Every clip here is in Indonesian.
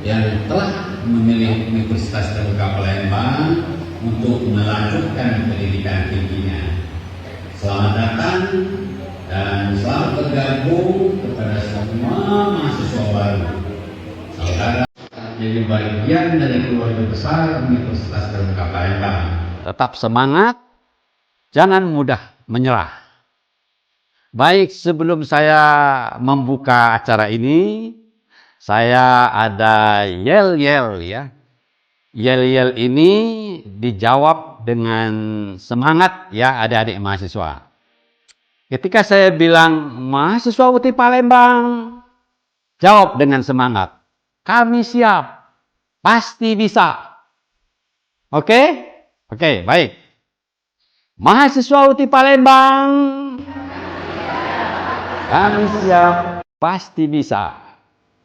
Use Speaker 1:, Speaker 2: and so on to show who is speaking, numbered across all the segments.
Speaker 1: yang telah memilih Universitas Terbuka Palembang untuk melanjutkan pendidikan tingginya. Selamat datang dan selamat bergabung kepada semua mahasiswa baru. Saudara jadi bagian dari keluarga besar Universitas Terbuka Palembang.
Speaker 2: Tetap semangat, jangan mudah menyerah. Baik, sebelum saya membuka acara ini, saya ada yel-yel ya. Yel-yel ini dijawab dengan semangat ya adik-adik mahasiswa. Ketika saya bilang mahasiswa UTI Palembang, jawab dengan semangat. Kami siap, pasti bisa. Oke? Oke, baik. Mahasiswa UTI Palembang, kami siap, pasti bisa.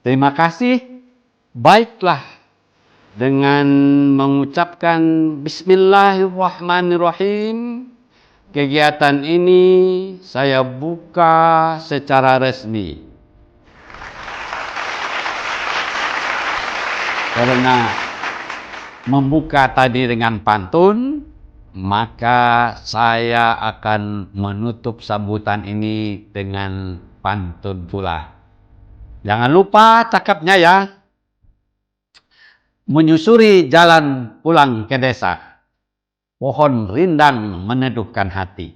Speaker 2: Terima kasih. Baiklah, dengan mengucapkan Bismillahirrahmanirrahim, kegiatan ini saya buka secara resmi. Karena membuka tadi dengan pantun, maka saya akan menutup sambutan ini dengan pantun pula. Jangan lupa cakapnya ya. Menyusuri jalan pulang ke desa, pohon rindang meneduhkan hati.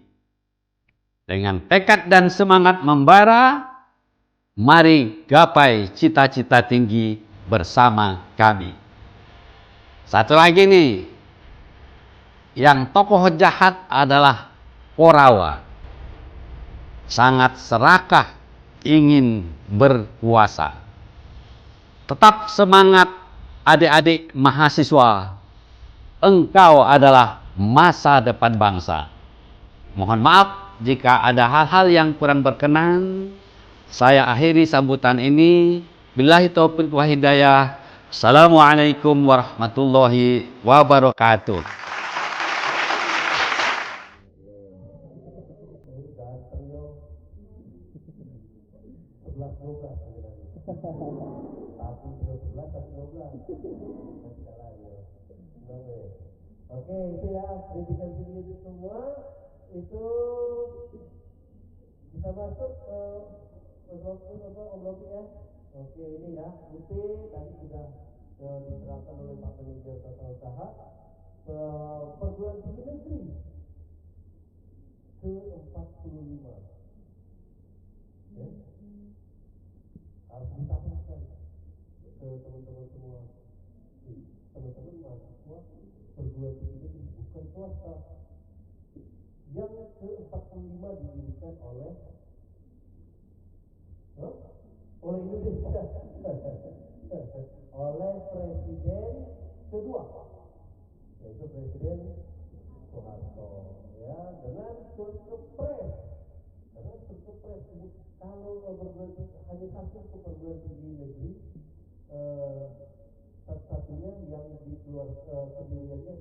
Speaker 2: Dengan tekad dan semangat membara, mari gapai cita-cita tinggi bersama kami. Satu lagi nih, yang tokoh jahat adalah Korawa. Sangat serakah ingin berkuasa. Tetap semangat adik-adik mahasiswa. Engkau adalah masa depan bangsa. Mohon maaf jika ada hal-hal yang kurang berkenan. Saya akhiri sambutan ini. Billahi taufiq wa hidayah. Assalamualaikum warahmatullahi wabarakatuh.
Speaker 3: Oke, itu ya pendidikan tinggi itu semua itu bisa masuk obrol ya. Oke, ini ya UT tadi sudah diterapkan oleh Pak Manajer Tata Usaha perguruan tinggi negeri ke-45 ya. Harus ditambahkan ke teman-teman semua, teman-teman mahasiswa perguruan tinggi negeri bukan swasta yang ke-45 didirikan oleh Indonesia oleh Presiden kedua, yaitu Presiden Soeharto ya, dengan surkepres kalau perguruan hanya satu perguruan tinggi negeri satu-satunya yang di luar pendiriannya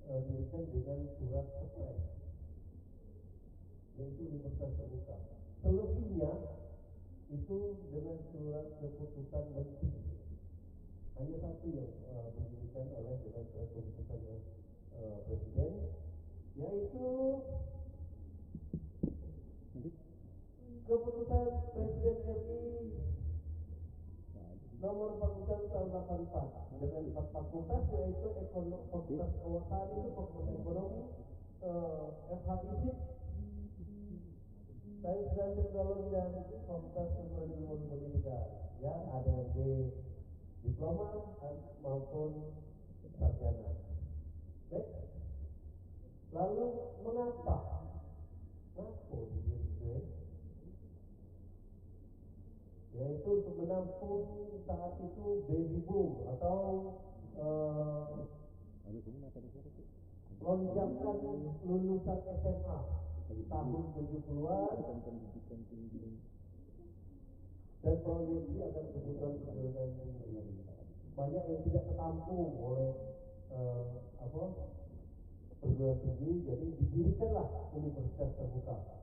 Speaker 3: didirikan dengan surat kepres, yaitu Universitas Terbuka. Selebihnya itu dengan surat keputusan menteri. Hanya satu yang didirikan oleh dengan surat keputusan presiden, yaitu keputusan Presiden RI nomor 41 tahun 84 dengan 4 fakultas, yaitu fakultas keuangan, itu fakultas ekonomi, FHISIP, Sains dan Teknologi, dan fakultas ilmu pendidikan. Ya, ada yang di diploma maupun sarjana. Baik. Lalu mengapa didirikan? Yaitu untuk menampung saat itu baby boom atau lonjakan lulusan SMA tahun 70-an dan proyeksi akan kebutuhan perguruan tinggi. Banyak yang tidak tertampung oleh perguruan tinggi, jadi didirikanlah Universitas Terbuka.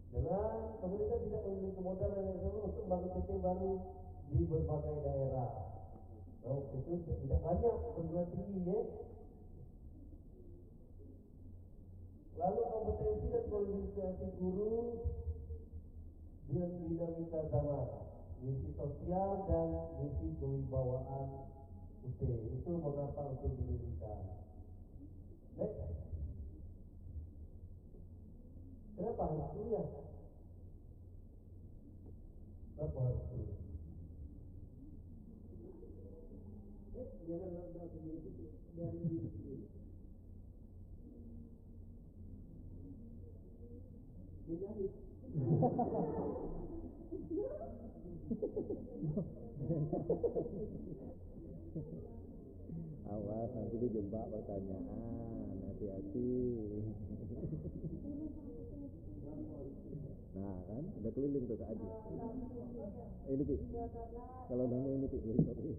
Speaker 3: Dengan pemerintah tidak memiliki modal dan untuk membangun PT baru di berbagai daerah. Nah, itu tidak banyak perguruan tinggi ya. Lalu kompetensi dan kualifikasi guru dengan dinamika zaman, misi sosial dan misi kewibawaan UT. Itu mengapa UT didirikan. Next. Kenapa harus kuliah? Kenapa harus kuliah? Jangan ada sendiri dari diri sendiri. Menjahit.
Speaker 4: Awas nanti dijebak pertanyaan, hati-hati. Nah kan, udah keliling tuh tadi. Ini Pi, kalau nanya ini Pi, sorry.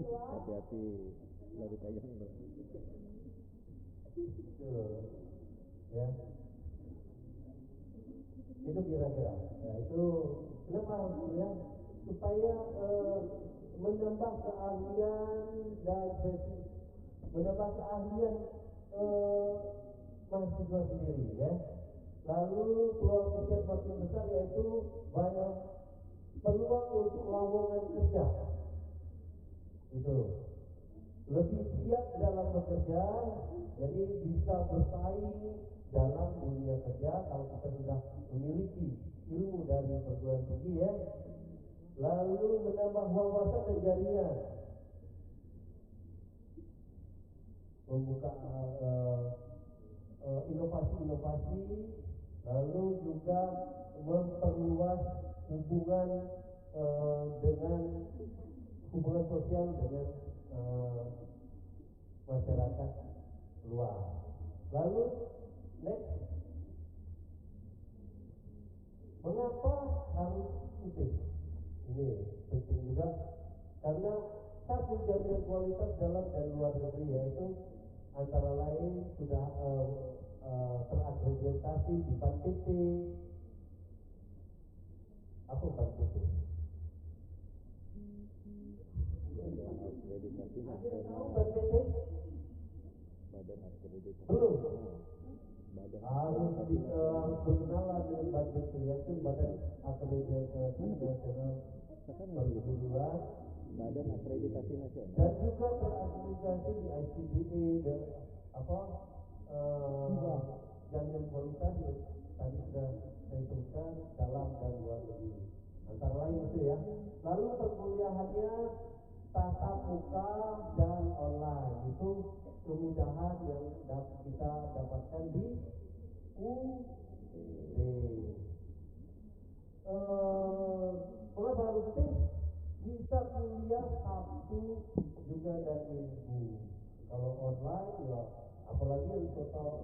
Speaker 4: Hati-hati, lo dipegang tuh.
Speaker 3: Ya. Itu kira-kira. Nah, itu kenapa harus kuliah? Supaya menambah keahlian dan menambah keahlian mahasiswa sendiri ya. Lalu peluang kerja semakin besar, yaitu banyak peluang untuk lowongan kerja. Itu lebih siap dalam bekerja, jadi bisa bersaing dalam dunia kerja kalau kita sudah memiliki ilmu dari perguruan tinggi ya. Lalu menambah wawasan dan jaringan, membuka inovasi-inovasi, lalu juga memperluas hubungan dengan hubungan sosial dengan masyarakat luas. Lalu next, mengapa harus UT? Ini penting juga karena satu, jaminan kualitas dalam dan luar negeri, yaitu antara lain sudah terakreditasi di BANPT. Apa BANPT?
Speaker 4: Badan akreditasi
Speaker 3: Ada yang tahu
Speaker 4: nasional.
Speaker 3: BANPT?
Speaker 4: Badan akreditasi.
Speaker 3: Belum.
Speaker 4: Badan
Speaker 3: Harus berkenalan dengan BANPT, yaitu Badan Akreditasi Nasional Perguruan,
Speaker 4: Badan akreditasi nasional.
Speaker 3: dan juga terakreditasi di ICDA dan jaminan kualitas yang tadi sudah saya sebutkan dalam dan luar negeri. Antara lain itu ya. Lalu perkuliahannya tatap muka dan online, itu kemudahan yang kita dapatkan di UT. Mengapa harus UT? Bisa kuliah Sabtu juga dan Minggu. Kalau online ya, apalagi yang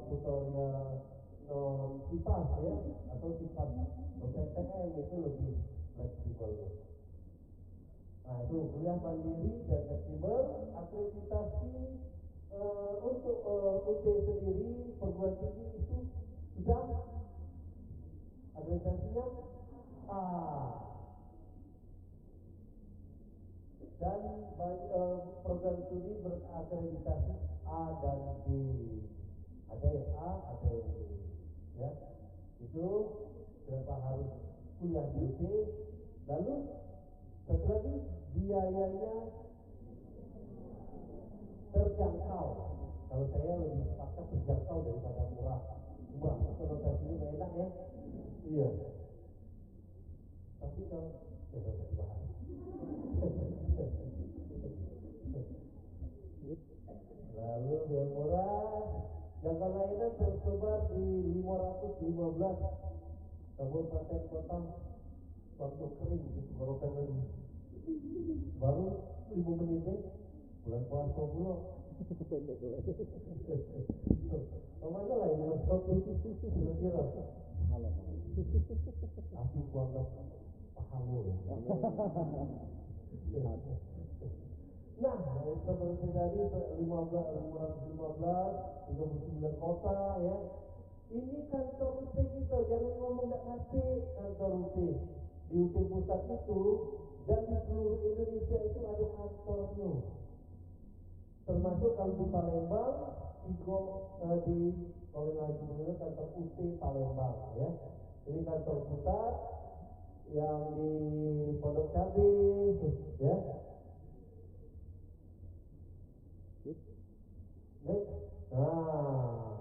Speaker 3: tutorial non SIPAS ya, atau SIPAS PTM itu lebih fleksibel. Nah, itu kuliah mandiri dan fleksibel. Akreditasi untuk UT sendiri, perguruan tinggi itu sudah akreditasinya A. Dan program studi berakreditasi A dan B. Ada yang A, ada yang B. Ya, itu kenapa harus kuliah di UT. Lalu satu lagi, biayanya terjangkau. Kalau saya lebih sepakat terjangkau daripada murah. Murah konotasinya nggak enak ya. Iya. Tapi kalau tidak usah dibahas. Lalu yang murah, jangka layanan tersebar di 515 kabupaten kota. Waktu kering di tenggorokan lagi. Baru 5 menit deh. Bulan puasa pula.
Speaker 4: Pendek gue.
Speaker 3: Kemana lah ini Mas Kopi? Kira-kira.
Speaker 4: Halo.
Speaker 3: Tapi gua anggap pahalo ya. Nah, seperti tadi 515, 39 kota ya. Ini kantor UT kita Jakarta kantor UT. Di UT pusat itu dan di seluruh Indonesia itu ada kantornya. Termasuk kalau di Palembang, di kalau lagi benar kantor UT Palembang ya. Ini kantor pusat yang di Pondok Cabe ya. Next. Nah,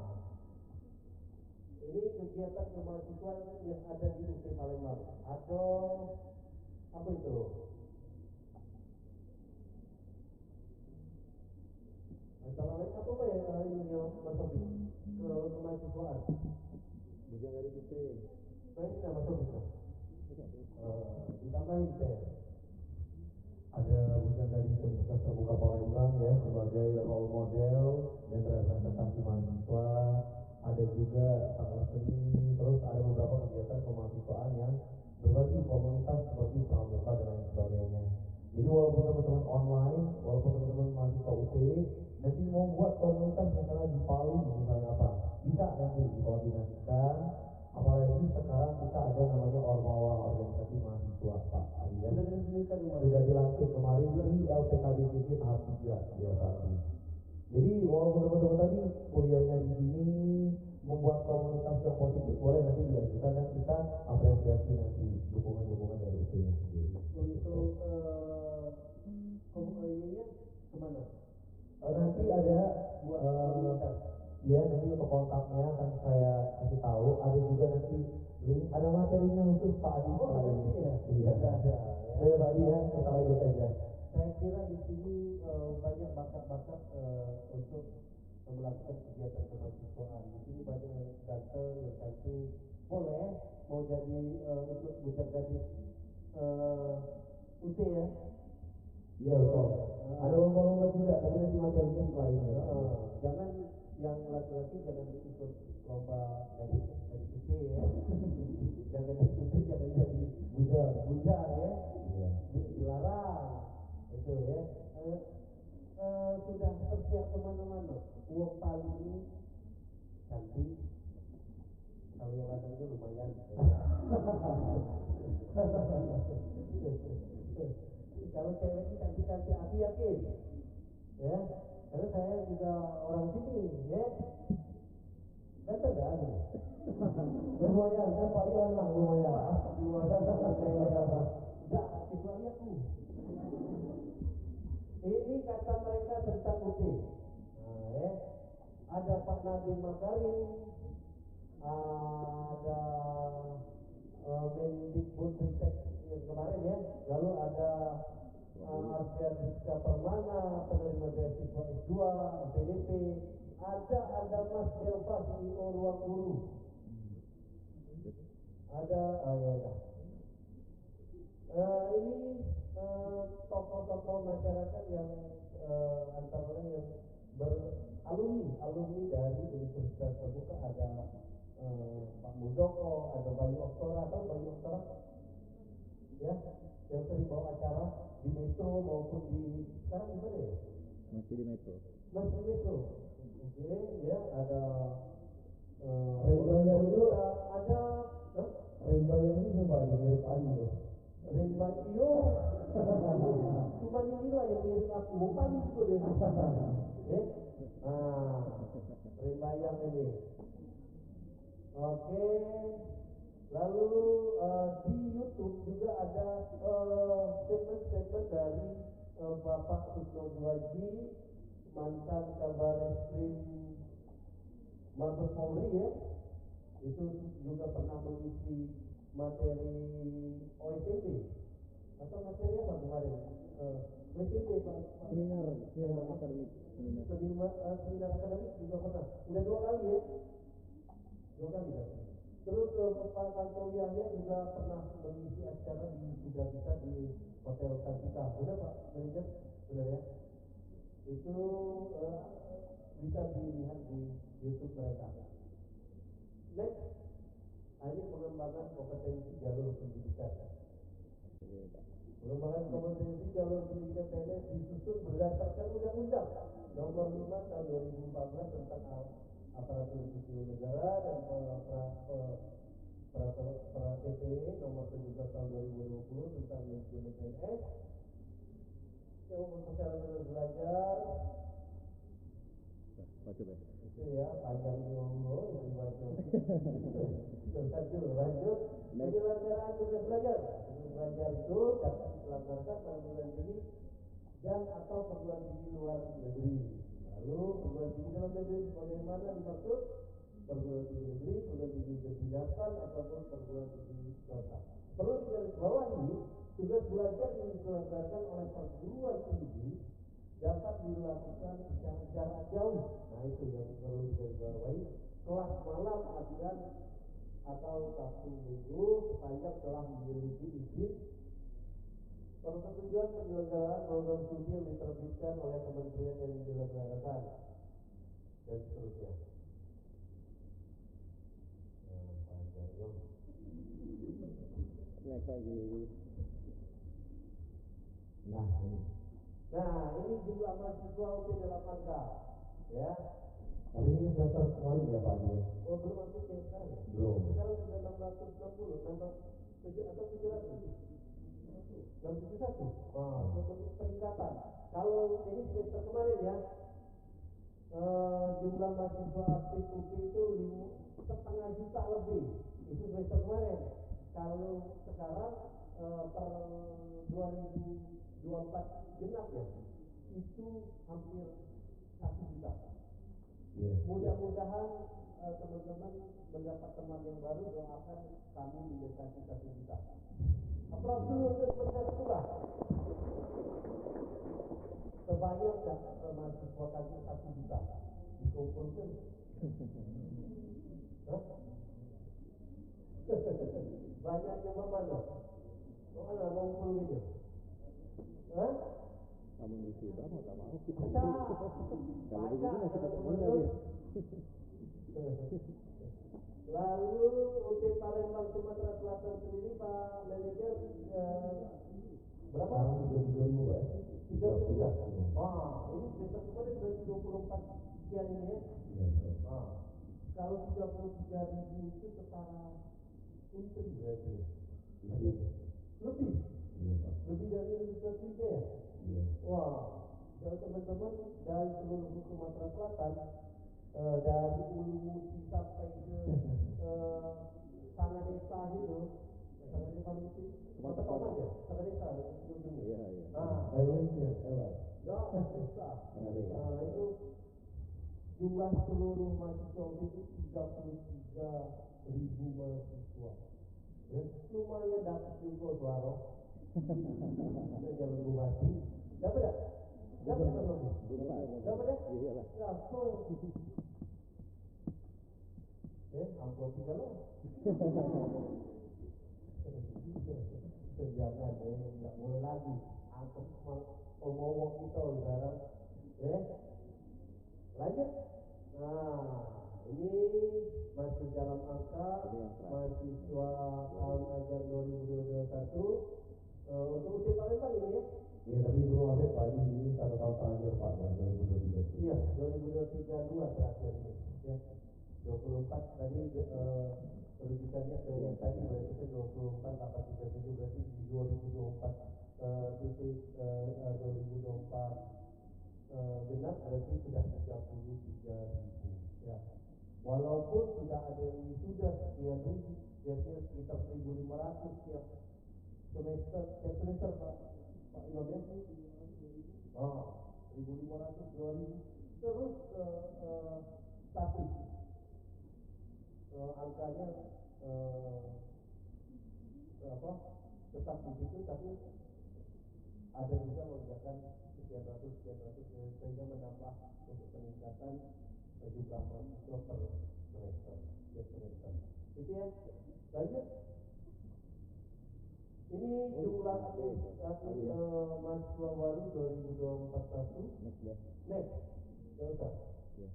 Speaker 3: ini kegiatan kemahasiswaan yang ada di UT Palembang. Ada apa itu? Antara lain apa ya ini yang masuk ke kemahasiswaan?
Speaker 4: Bujang dari UT.
Speaker 3: Nah ini nama masuk itu. Ditambahin saya.
Speaker 4: Ada Bujang dari Universitas Terbuka Palembang ya sebagai role model dan representasi mahasiswa. Ada juga sanggar seni, terus ada beberapa kegiatan kemahasiswaan yang berbagi komunitas seperti pramuka dan lain sebagainya. Jadi walaupun teman-teman online, walaupun teman-teman mahasiswa UT, nanti mau buat komunitas misalnya di Palu misalnya apa, bisa nanti dikoordinasikan. Apalagi sekarang kita ada namanya Ormawa, organisasi mahasiswa Pak Adi ya. Sudah dilantik kemarin di LPKBTC tahap 3 dia tadi. Jadi walaupun teman-teman tadi kuliahnya di sini membuat komunitas yang positif, boleh nanti diajukan dan kita apresiasi nanti dukungan-dukungan dari UT-nya sendiri.
Speaker 3: Untuk ininya kemana?
Speaker 4: Nanti ada
Speaker 3: Buat komunitas.
Speaker 4: ya nanti untuk kontaknya akan saya kasih tahu. Ada juga nanti link, ada materinya khusus Pak Adi setelah ini. Iya.
Speaker 3: Ada.
Speaker 4: Saya Pak Adi ya, kita lanjut aja.
Speaker 3: Saya kira di sini banyak bakat-bakat untuk melakukan kegiatan kemahasiswaan. Di sini banyak yang ganteng, yang cantik. Boleh mau jadi ikut bujang gadis UT ya?
Speaker 4: Iya betul. Ada lomba-lomba juga, tapi nanti materinya setelah ini ya.
Speaker 3: Jangan yang laki-laki jangan ikut lomba gadis UT ya. Jangan ikut, jangan jadi bujang ya.
Speaker 4: Iya.
Speaker 3: Dilarang itu ya. Sudah tersiap kemana-mana. Uang Pali ini cantik. Kalau yang ladangnya lumayan. Kalau cewek ini cantik-cantik, aku yakin. Ya, karena saya juga orang sini, ya. Ganteng gak aku?
Speaker 4: Lumayan, kan Pak Iwan lah lumayan.
Speaker 3: Enggak, kecuali aku. Ini kata mereka tentang UT. Nah, ya. Ada Pak Nadiem Makarim, ada Mendikbudristek yang kemarin ya, lalu ada Alfian Rizka Permana, penerima beasiswa S2, PDP, ada Mas Belva, CEO Ruang Guru, ada ini tokoh-tokoh masyarakat yang antara lain yang alumni dari Universitas Terbuka. Ada Pak Muldoko, ada Bayu Oktora, atau Bayu Oktora ya, yang sering bawa acara di Metro maupun di sekarang di mana ya?
Speaker 4: Masih di Metro.
Speaker 3: Masih di Metro. Oke, ya ada
Speaker 4: Rimbayang itu
Speaker 3: ada
Speaker 4: Rimbayang ini coba di mirip Adi loh.
Speaker 3: Rimbayang cuma inilah yang mirip aku, bukan itu deh. Rimbayang ini. Oke. Lalu di YouTube juga ada statement-statement dari Bapak Sukno Juwaji, mantan Kabar Eskrim Mabes Polri ya. Itu juga pernah mengisi materi OSCP atau materi apa kemarin? OSCP Pak.
Speaker 4: Seminar akademik.
Speaker 3: Seminar akademik juga pernah. Udah 2 kali ya. 2 kali kan. Terus Pak Tantowi Yahya juga pernah mengisi acara di Sudah Bisa di Hotel Kartika. Benar Pak Manajer? Benar ya? Itu bisa dilihat di YouTube mereka. Next, ini pengembangan kompetensi jalur pendidikan. Pengembangan kompetensi jalur pendidikan PNS disusun berdasarkan Undang-Undang Nomor 5 Tahun 2014 tentang aparatur sipil negara dan peraturan PP nomor 17 tahun 2020 tentang manajemen PNS yang mempersyarakan belajar itu ya panjang di ngomong yang dibaca. Lanjut penyelenggaraan tugas belajar. Tugas belajar itu dapat diselenggarakan pada perguruan tinggi dan atau perguruan tinggi luar negeri. Lalu perguruan tinggi dalam negeri sebagaimana dimaksud perguruan tinggi negeri, perguruan tinggi kedinasan ataupun perguruan tinggi swasta. Perlu digarisbawahi, tugas belajar yang diselenggarakan oleh perguruan tinggi dapat dilakukan secara jarak jauh. Nah itu yang perlu digarisbawahi. Kelas malam harian atau Sabtu Minggu sepanjang telah memiliki izin persetujuan penyelenggaraan program studi yang diterbitkan oleh kementerian yang menyelenggarakan dan seterusnya. Panjang dong. Nah ini jumlah mahasiswa UT dalam angka, ya.
Speaker 4: Tapi ini semester kemarin ya Pak ya?
Speaker 3: Oh belum update yang sekarang ya?
Speaker 4: Belum.
Speaker 3: Sekarang sudah 660, nambah 7 atau 700? 671. Wah, peningkatan. Kalau ini semester kemarin ya, jumlah mahasiswa aktif UT itu 5,5 juta lebih. Itu semester kemarin. Kalau sekarang per 2024 genap ya, itu hampir 1 juta.
Speaker 4: Iya.
Speaker 3: Mudah-mudahan teman-teman mendapat teman yang baru, doakan kami mendekati 1 juta. Aplaus dulu untuk peserta terbuka. Sebayang dan mahasiswa kami 1 juta dikumpulkan. Hah? Banyak yang mana? Mana mau ngumpul gitu? Hah?
Speaker 5: Kamu wisuda mau tak mau kita.
Speaker 3: Kalau begini masih tetap muda ya. Lalu UT Palembang Sumatera Selatan sendiri Pak Manajer berapa?
Speaker 4: 33.000 Pak.
Speaker 3: 33. Wah, ini semester kemarin berarti 24 sekian ini ya.
Speaker 4: Iya.
Speaker 3: Kalau 33.000 itu setara untri berarti. Lebih.
Speaker 4: Iya Pak.
Speaker 3: Lebih dari Universitas Sriwijaya ya?
Speaker 4: Iya.
Speaker 3: Wah, kalau teman-teman dari seluruh Sumatera Selatan, dari Ulu sampai ke Tanah Desa itu, Tanah Desa itu, teman-teman ya, Tanah Desa itu ujungnya.
Speaker 5: Iya, iya.
Speaker 3: Nah,
Speaker 4: Indonesia,
Speaker 3: ya, Desa.
Speaker 5: Tanah Desa.
Speaker 3: Nah, itu jumlah seluruh mahasiswa itu 33.000 mahasiswa. Ya, lumayan dapat juga suara. Jalan Bupati. Dapat tak? Dapat tak? Dapat ya?
Speaker 5: Iya lah.
Speaker 3: Dapat. Ampun 3 lah. Jangan nggak boleh lagi. Angkat omong kita sekarang. Lanjut. Nah, ini masih dalam angka mahasiswa tahun ajar 2021 untuk UT Palembang ini ya.
Speaker 4: Iya, tapi belum update Pak, ini 1 tahun terakhir Pak, 2023.
Speaker 3: Iya, 2023 terakhir ini. Ya, 24 tadi rujukannya ke yang tadi berarti kan 24.837 berarti di 2024 titik 2024 genap berarti sudah 33.000 ya. Walaupun sudah ada yang wisuda sekian ribu, biasanya sekitar 1.500 setiap semester Pak Imam ya. 1.500, 2.000 terus tapi angkanya tetap di situ, tapi ada juga lonjakan sekian ratus sehingga menambah untuk peningkatan jumlah mahasiswa per semester setiap semester. Itu ya. Lanjut. Ini jumlah mahasiswa baru 2024.
Speaker 5: Next ya.
Speaker 3: Next. Gak usah.
Speaker 5: Ya.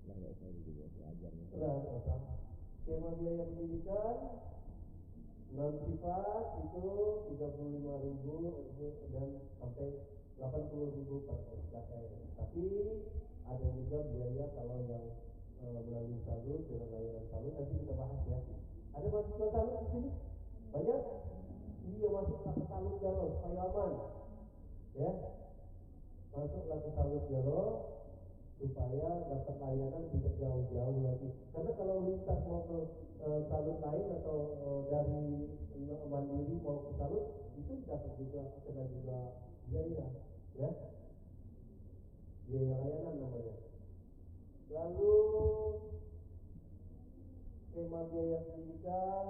Speaker 5: Lah enggak usah juga belajarnya.
Speaker 3: Gak usah. Skema biaya pendidikan 6 sifat itu 35.000 dan sampai 80.000 per SKS. Tapi ada juga biaya kalau yang melalui salur dengan layanan salur, nanti kita bahas ya. Ada mahasiswa salut di sini? Banyak? Iya, masuklah ke salut Jalo supaya aman. Ya, masuklah ke salut Jalo supaya dapat layanan tidak jauh-jauh lagi. Karena kalau lintas mau ke salut lain atau dari Mandiri mau ke salut itu dapat juga kena juga biaya, ya. Biaya layanan namanya. Lalu skema biaya pendidikan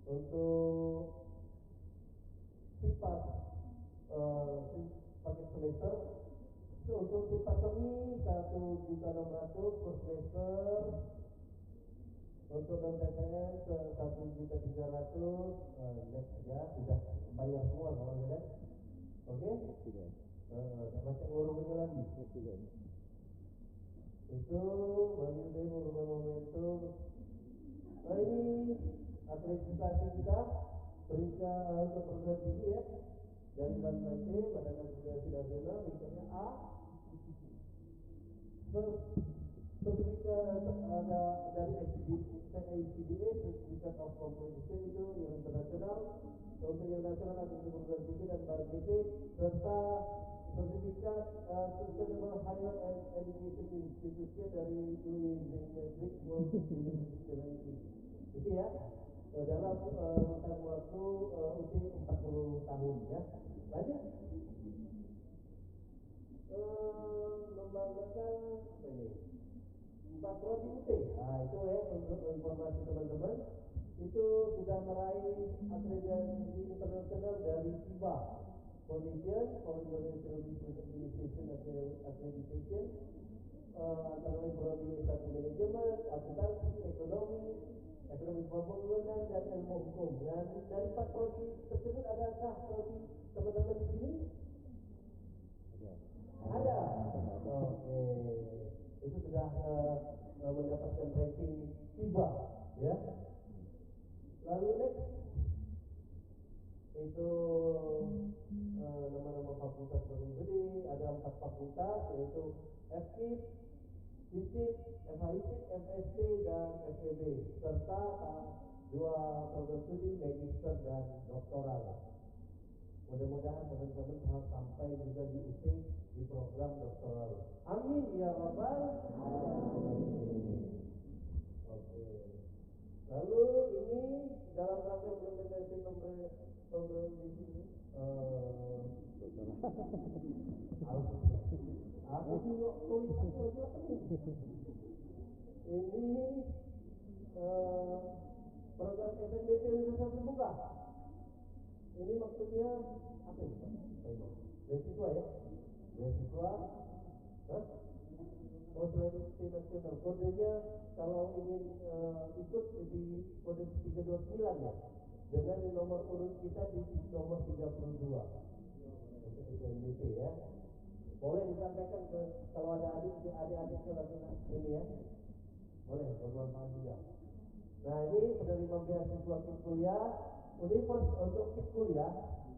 Speaker 3: untuk sifat paket semester. Untuk sifat semi 1.600.000 per semester. Untuk non PTN 1.300.000. Next aja sudah bayar semua soalnya kan. Oke? Tak baca ngurungnya lagi. Itu bagi demo rumah momentum. Nah ini akreditasi kita berikan untuk perguruan tinggi ya, dari BANPT, Badan Akreditasi Nasional, berikutnya A. Sertifikat ada dari ICDA, Certificate of Completion itu yang internasional. Untuk yang nasional ada perguruan tinggi dan BANPT, serta sertifikat Sustainable Higher Education Institution dari UINZMETRIC World University. Itu ya, dalam rentang waktu UT 40 tahun ya. Lanjut. Membanggakan apa ini? 4 prodi UT. Nah itu ya untuk informasi teman-teman. Itu sudah meraih akreditasi internasional dari FIBA Foundation for International Business Administration Accreditation, antara lain prodi S1 Manajemen, Akuntansi, Ekonomi Pembangunan dan Ilmu Hukum. Dan dari 4 prodi tersebut adakah prodi teman-teman di sini? Ada. Oke. Itu sudah mendapatkan ranking FIBA, ya. Lalu next itu nama-nama fakultas bergengsi. Ada 4 fakultas yaitu FKIP, FISIP, FHISIP, FSC dan FEB, serta 2 program studi magister dan doktoral. Mudah-mudahan teman-teman sampai juga di UT di program doktoral. Amin ya rabbal alamin. Oke. Lalu ini dalam rangka implementasi program di sini. Aku juga tulisan lagi apa nih? Ini program SNBP Universitas Terbuka. Ini maksudnya apa ini Pak? Beasiswa ya? Beasiswa? Hah? Oh, seleksi nasional. Kodenya kalau ingin ikut di kode 329 ya. Dengan nomor urut kita di nomor 32. SNBP ya. Boleh disampaikan ke kalau ada adik-adiknya lagi ini ya. Boleh bermanfaat juga. Nah, ini penerima beasiswa KIP kuliah. Untuk KIP kuliah,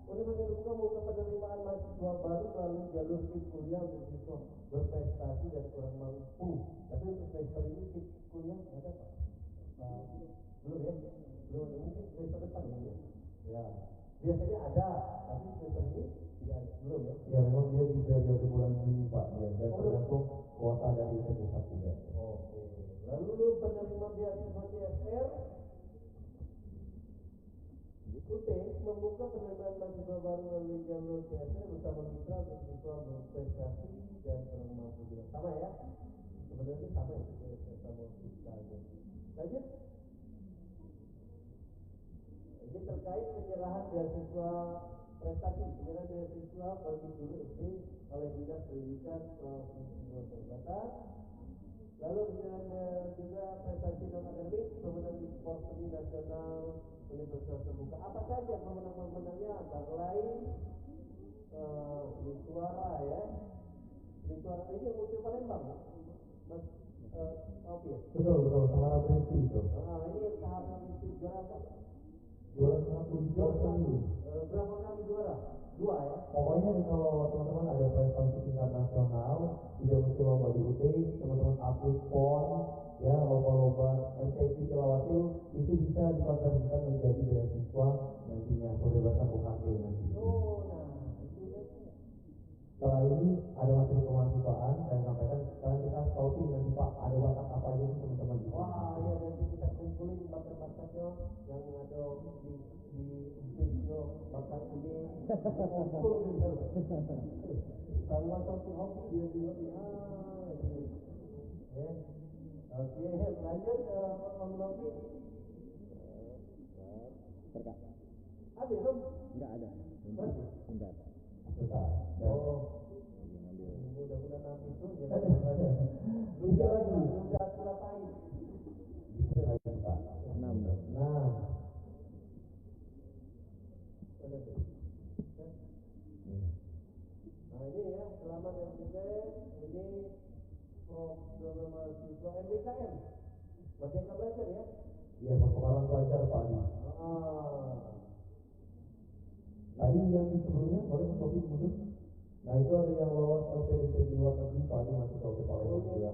Speaker 3: Universitas Terbuka membuka penerimaan mahasiswa baru melalui jalur KIP kuliah untuk siswa berprestasi dan kurang mampu. Tapi untuk semester ini KIP kuliah ada Pak? Belum ya? Belum ada. Mungkin semester depan ya. Ya. Biasanya ada, tapi semester ini tidak ada. Belum ya?
Speaker 4: Ya memang dia di periode bulan Juni Pak ya, dan tergantung kuota dari UT Pusat juga.
Speaker 3: Oke. Lalu penerima beasiswa CSR UT membuka penerimaan mahasiswa baru melalui jalur CSR bersama mitra untuk siswa berprestasi dan kurang mampu juga. Sama ya? Sebenarnya sama ya, CSR sama kita aja. Lanjut. Ini terkait penyerahan beasiswa prestasi, penyerahan beasiswa bagi guru SD oleh Dinas Pendidikan Provinsi Sumatera Selatan. Lalu penyerahan juga prestasi non akademik, pemenang di sport seni nasional Universitas Terbuka. Apa saja pemenang-pemenangnya? Antara lain seni suara ya. Seni suara ini yang muncul Palembang, Mas Alfi ya?
Speaker 4: Betul, Sahara Presti itu.
Speaker 3: Ini yang Sahara Presti juara apa?
Speaker 4: Juara 1 di sport seni.
Speaker 3: Berapa kali juara? 2 ya?
Speaker 4: Pokoknya kalau teman-teman ada prestasi tingkat nasional, tidak mesti lomba di UT, teman-teman atlet PON, ya lomba-lomba MTQ Cilawat hasil itu bisa dikonversikan menjadi beasiswa nantinya, pembebasan UKT nanti. Setelah ini ada materi kemahasiswaan, saya sampaikan sekarang kita scouting nanti Pak, ada bakat apa aja sih teman-teman di sini.
Speaker 3: Wah, ya nanti kita kumpulin bakat-bakatnya yang ada di stage bakat ini kumpul gitu. Kalau masukin hobi dia juga Oke, lanjut Om Rofi.
Speaker 5: Berkah.
Speaker 3: Habis Om?
Speaker 5: Enggak ada.
Speaker 3: Masih?
Speaker 5: Bentar.
Speaker 4: Sudah.
Speaker 3: Oh,
Speaker 5: Lagi ngambil.
Speaker 3: mudah-mudahan habis tuh.
Speaker 4: Bisa lagi.
Speaker 3: Udah selesai.
Speaker 4: Bisa lagi Pak.
Speaker 5: 6.
Speaker 4: Nah,
Speaker 3: Ada tuh. Nah ini ya, selamat MPT, ini program mahasiswa MBKM, Merdeka Belajar ya.
Speaker 4: ya pertukaran pelajar Pak Adi. Tadi yang di sebelumnya, boleh topik mundur. Nah itu ada yang lolos LPDP di luar negeri, Pak Adi masuk ke Pak
Speaker 3: Oh
Speaker 4: Adi
Speaker 3: ini
Speaker 4: juga.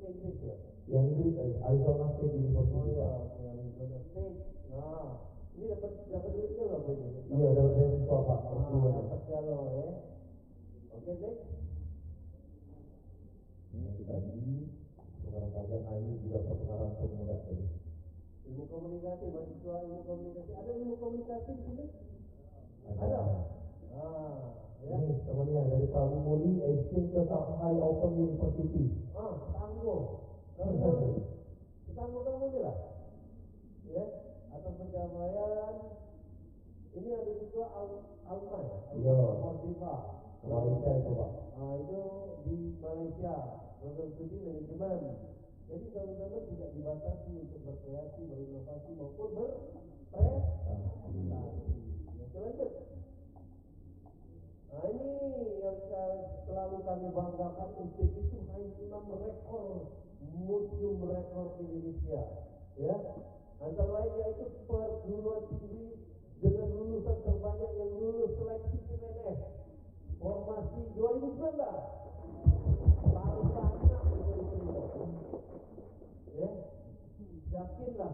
Speaker 3: Inggris ya?
Speaker 4: Yang Inggris, Arizona State
Speaker 3: Oh
Speaker 4: University.
Speaker 3: iya,
Speaker 4: Pak.
Speaker 3: oke, Arizona State. Nah, ini dapat duitnya loh Bu ini.
Speaker 4: Iya, dapat beasiswa Pak. S2 nya.
Speaker 3: Dapat jalur ya. Oke, next.
Speaker 4: Tadi pertukaran pelajar, nah ini juga pertukaran pemuda tadi.
Speaker 3: Ilmu komunikasi, mahasiswa ilmu komunikasi. Ada ilmu komunikasi di sini?
Speaker 4: Ada.
Speaker 3: Ada. Ah, ya.
Speaker 4: Ini temannya dari Prabu Muli, exchange ke Shanghai Open University.
Speaker 3: Tangguh. Tangguh. Tangguh kamu ni lah. Ya, atas pencapaian. Ini ada juga Alma ya.
Speaker 4: Iya.
Speaker 3: Merdeka.
Speaker 4: Malaysia itu Pak.
Speaker 3: Itu di Malaysia. Program studi manajemen. Jadi teman-teman tidak dibatasi untuk berkreasi, berinovasi maupun berprestasi. Oke, lanjut. Nah ini yang selalu kami banggakan, UPIT itu hanya 6 rekor museum rekor Indonesia, ya. Antara lain yaitu perguruan tinggi dengan lulusan terbanyak yang lulus seleksi CPNS formasi 2019. Paling banyak itu. Ya, yakinlah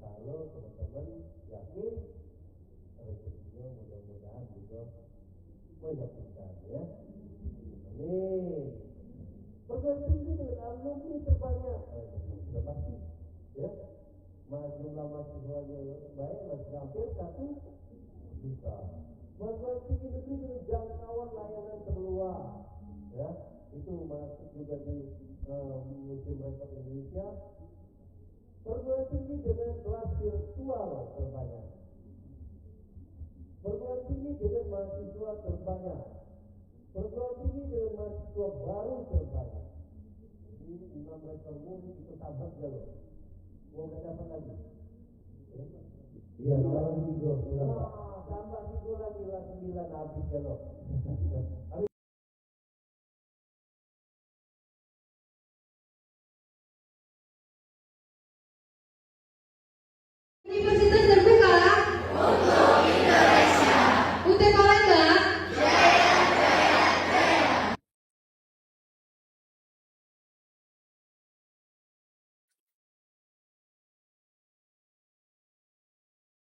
Speaker 3: kalau teman-teman yakin rezekinya mudah-mudahan juga meyakinkan ya. Amin. Perguruan tinggi dengan alumni terbanyak sudah pasti ya. Jumlah mahasiswanya baik masih hampir 1 juta. Perguruan tinggi negeri dengan jangkauan layanan terluar ya. Itu masuk juga di Museum Rekor Indonesia. Perguruan tinggi dengan kelas virtual terbanyak. Perguruan tinggi dengan mahasiswa terbanyak. Perguruan tinggi dengan mahasiswa baru terbanyak. Ini 6 rekor muri itu sahabat galau. Mau nggak dapat lagi?
Speaker 4: Iya, tambah lagi 3.
Speaker 3: Wah, tambah 3 lagi lah 9 habis galau. Habis.